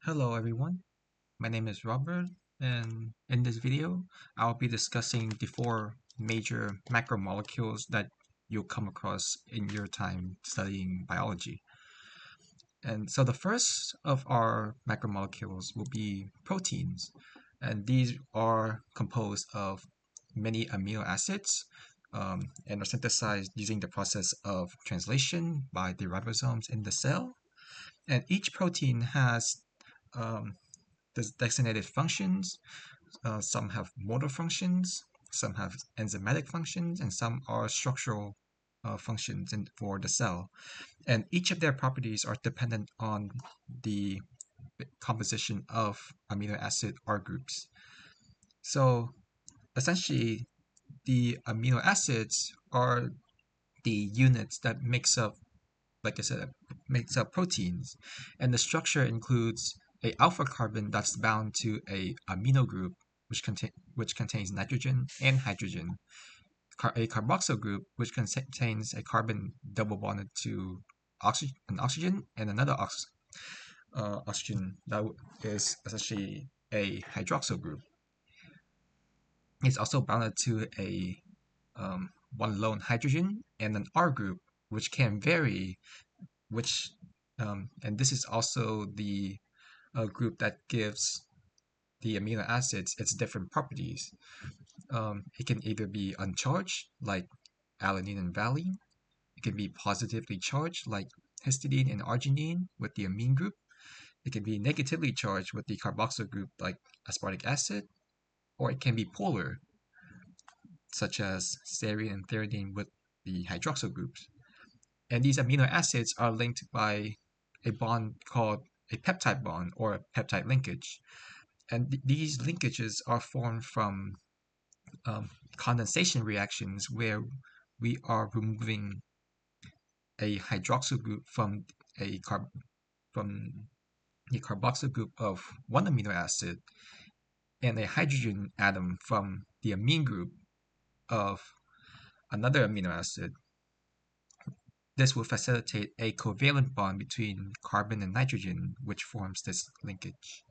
Hello everyone, my name is Robert, and in this video I'll be discussing the four major macromolecules that you'll come across in your time studying biology. And so the first of our macromolecules will be proteins, and these are composed of many amino acids and are synthesized using the process of translation by the ribosomes in the cell. And each protein has um, designated functions. Some have motor functions, some have enzymatic functions, and some are structural functions for the cell. And each of their properties are dependent on the composition of amino acid R groups. So essentially, the amino acids are the units that makes up, like I said, makes up proteins, and the structure includes a alpha carbon that's bound to a amino group which contains nitrogen and hydrogen, a carboxyl group which contains a carbon double bonded to an oxygen and another oxygen that is essentially a hydroxyl group. It's also bounded to a one lone hydrogen and an R group, which can vary, which and this is also the group that gives the amino acids its different properties. It can either be uncharged, like alanine and valine. It can be positively charged, like histidine and arginine with the amine group. It can be negatively charged with the carboxyl group, like aspartic acid, or it can be polar, such as serine and threonine with the hydroxyl groups. And these amino acids are linked by a bond called a peptide bond or a peptide linkage. And these linkages are formed from condensation reactions where we are removing a hydroxyl group a from the carboxyl group of one amino acid and a hydrogen atom from the amine group of another amino acid. This will facilitate a covalent bond between carbon and nitrogen, which forms this linkage.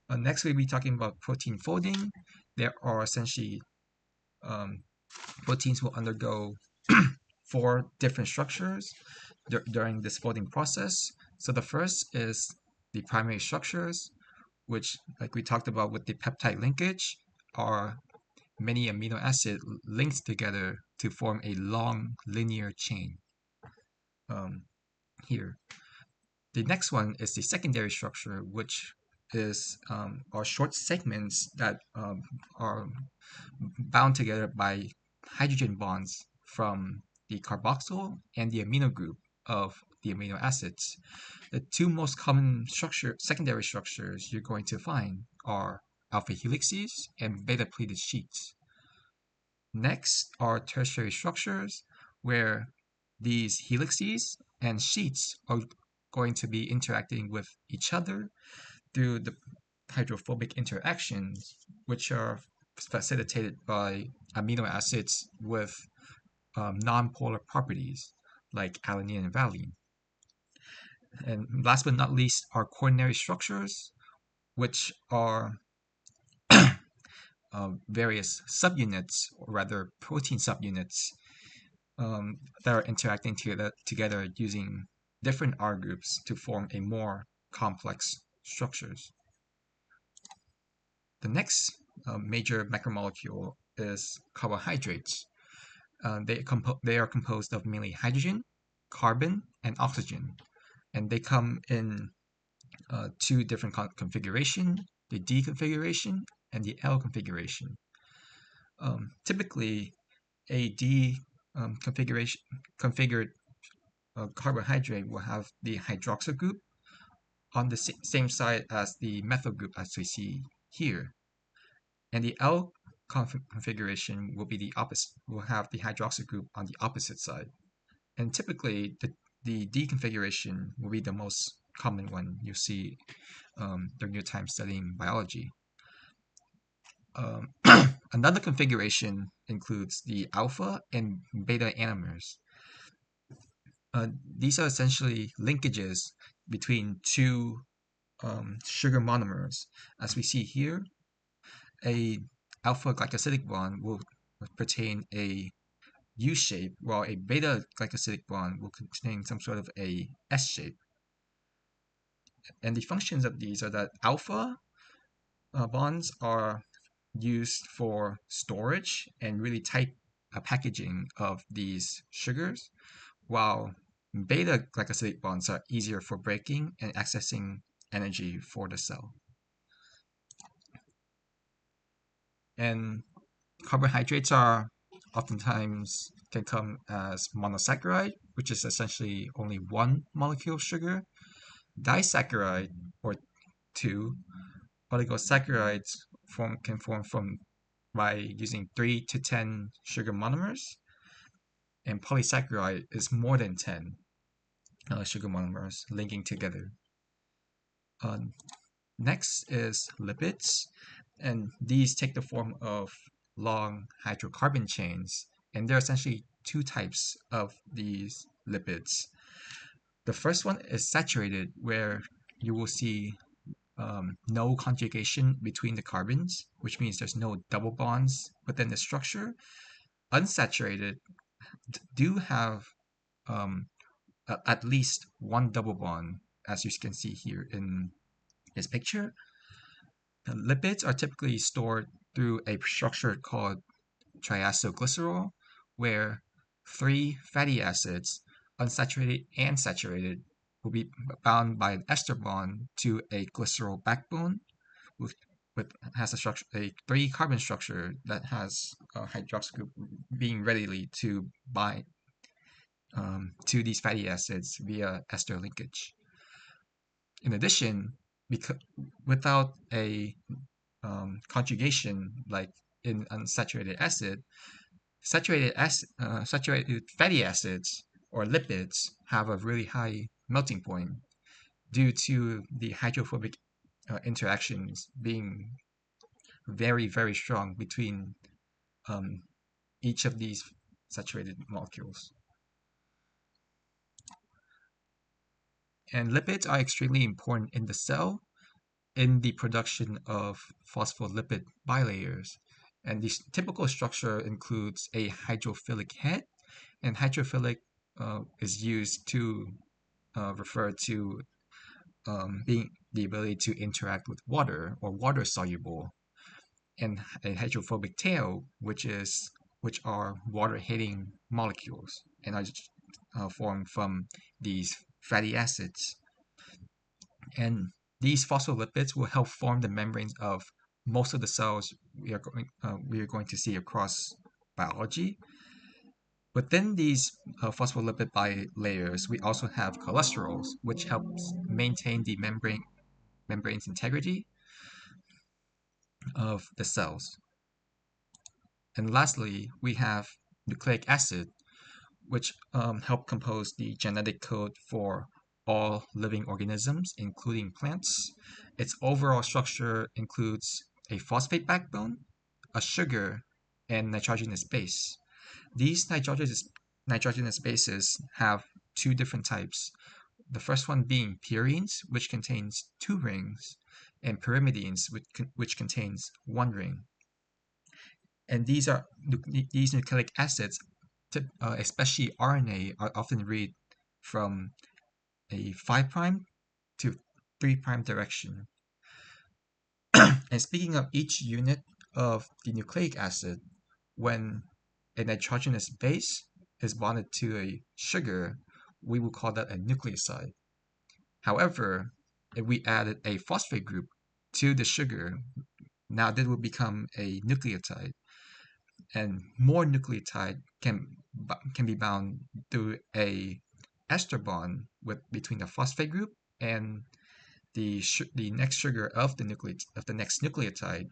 Next, we'll be talking about protein folding. There are essentially proteins will undergo four different structures during this folding process. So the first is the primary structures, which, like we talked about with the peptide linkage, are many amino acid linked together to form a long linear chain. Here, the next one is the secondary structure, which is are short segments that are bound together by hydrogen bonds from the carboxyl and the amino group of the amino acids. The two most common secondary structures you're going to find are alpha helices and beta pleated sheets. Next are tertiary structures where these helices and sheets are going to be interacting with each other through the hydrophobic interactions, which are facilitated by amino acids with nonpolar properties like alanine and valine. And last but not least are quaternary structures, which are various subunits, or rather protein subunits, that are interacting together using different R groups to form a more complex structures. The next major macromolecule is carbohydrates. They are composed of mainly hydrogen, carbon, and oxygen, and they come in two different configuration: the D configuration and the L configuration. Typically, a D configured carbohydrate will have the hydroxyl group on the same side as the methyl group, as we see here. And the L configuration will be the opposite, will have the hydroxyl group on the opposite side. And typically, the D configuration will be the most common one you see during your time studying biology. Another configuration includes the alpha and beta anomers. These are essentially linkages between two sugar monomers. As we see here, a alpha glycosidic bond will pertain a U shape, while a beta glycosidic bond will contain some sort of a S shape. And the functions of these are that alpha bonds are used for storage and really tight packaging of these sugars, while beta glycosidic bonds are easier for breaking and accessing energy for the cell. And carbohydrates are oftentimes can come as monosaccharide, which is essentially only one molecule of sugar, disaccharide, or two, oligosaccharides can form from by using 3 to 10 sugar monomers, and polysaccharide is more than 10 sugar monomers linking together. Next is lipids, and these take the form of long hydrocarbon chains, and there are essentially two types of these lipids. The first one is saturated, where you will see no conjugation between the carbons, which means there's no double bonds within the structure. Unsaturated do have at least one double bond, as you can see here in this picture. Lipids are typically stored through a structure called triacylglycerol, where three fatty acids, unsaturated and saturated, will be bound by an ester bond to a glycerol backbone, with has a three carbon structure that has a hydroxyl group being readily to bind to these fatty acids via ester linkage. In addition, because without a conjugation like in unsaturated acid, saturated fatty acids or lipids have a really high melting point due to the hydrophobic interactions being very, very strong between um, each of these saturated molecules. And lipids are extremely important in the cell in the production of phospholipid bilayers. And the typical structure includes a hydrophilic head, and hydrophilic is used to refer to being the ability to interact with water or water soluble, and a hydrophobic tail, which are water-hating molecules and are formed from these fatty acids. And these phospholipids will help form the membranes of most of the cells we are going to see across biology. Within these phospholipid bilayers, we also have cholesterols, which helps maintain the membrane's integrity of the cells. And lastly, we have nucleic acid, which help compose the genetic code for all living organisms, including plants. Its overall structure includes a phosphate backbone, a sugar, and nitrogenous base. These nitrogenous bases have two different types. The first one being purines, which contains two rings, and pyrimidines, which contains one ring. And these nucleic acids, especially RNA, are often read from a 5' to 3' direction. And speaking of each unit of the nucleic acid, when a nitrogenous base is bonded to a sugar, we will call that a nucleoside. However, if we added a phosphate group to the sugar, now that will become a nucleotide. And more nucleotide can be bound through a ester bond between the phosphate group and the next sugar of the next nucleotide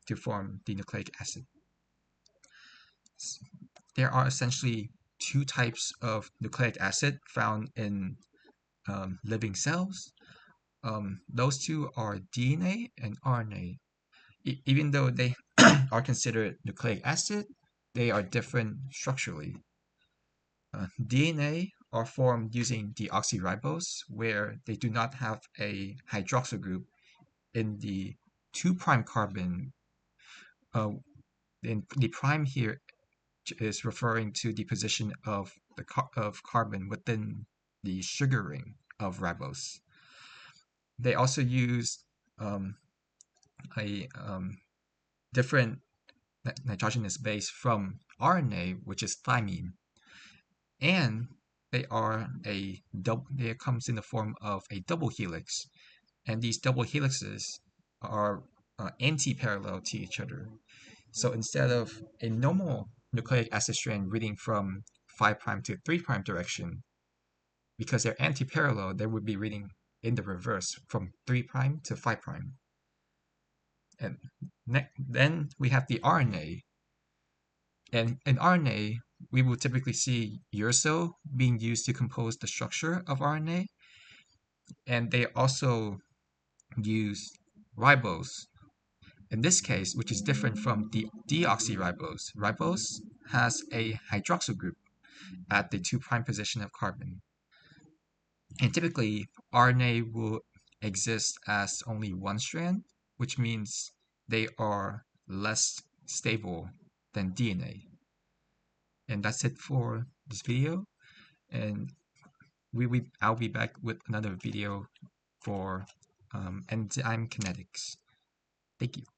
to form the nucleic acid. There are essentially two types of nucleic acid found in living cells. Those two are DNA and RNA. Even though they are considered nucleic acid, they are different structurally. DNA are formed using deoxyribose, where they do not have a hydroxyl group in the 2' carbon. The prime here is referring to the position of of carbon within the sugar ring of ribose. They also use um, a different nitrogenous base from RNA, which is thymine, and they comes in the form of a double helix, and these double helixes are anti-parallel to each other. So instead of a normal nucleic acid strand reading from 5' to 3' direction, because they're anti-parallel, they would be reading in the reverse from 3' to 5'. And then we have the RNA. And in RNA, we will typically see uracil being used to compose the structure of RNA. And they also use ribose. In this case, which is different from the deoxyribose, ribose has a hydroxyl group at the 2' position of carbon. And typically, RNA will exist as only one strand, which means they are less stable than DNA. And that's it for this video. And I'll be back with another video for enzyme kinetics. Thank you.